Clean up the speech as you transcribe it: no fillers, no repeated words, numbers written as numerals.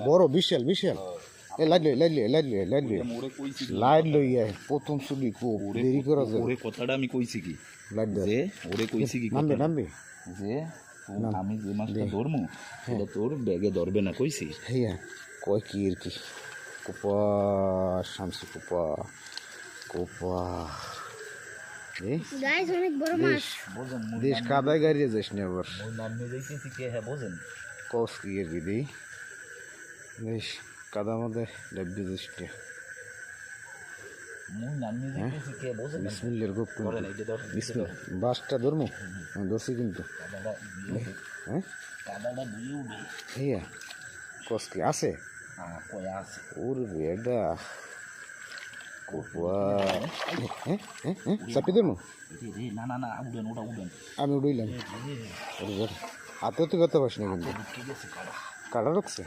বড় বিশাল বিশাল এ লাইট লইয়া প্রথম ছবি খুব দেরি করা যায় ওরে কথাটা আমি কইছি কি লাইট যে ওরে কইছি কি নামবে নামবে যে আমি যে মাছটা ধরমু সেটা তোর ব্যাগে ধরবে না কইছি হ্যাঁ কয় কি আর কি Copa Samsi Copa Copa guys অনেক বড় মাছ বোঝেন দেশ কাদায় গাড়িয়ে যাস না আবার মই নামে যাইতেছি কে হ্যাঁ বোঝেন কস কি আর কি দেই দেশ কাদা মধ্যে ডাববে যাস না মই নামে যাইতেছি কে বোঝেন বিসমিল্লাহর গোপ ধরেন এইটা ধর বিসমিল্লাহ বাসটা ধরমু আমি ধরছি কিন্তু কাদাটা হ্যাঁ কাদাটা দিয়ে উঠে হ্যাঁ কস কি আছে কয়া আছে ওরে বেডা কোপা হ্যাঁ হ্যাঁ হ্যাঁ চাপি দেবো রে না না না উঠেন ওটা উঠেন আমি উড়ইলাম হাতেও তো ব্যথা পাস না কিন্তু ঠিক আছে কাদা কাটা ঢুকছে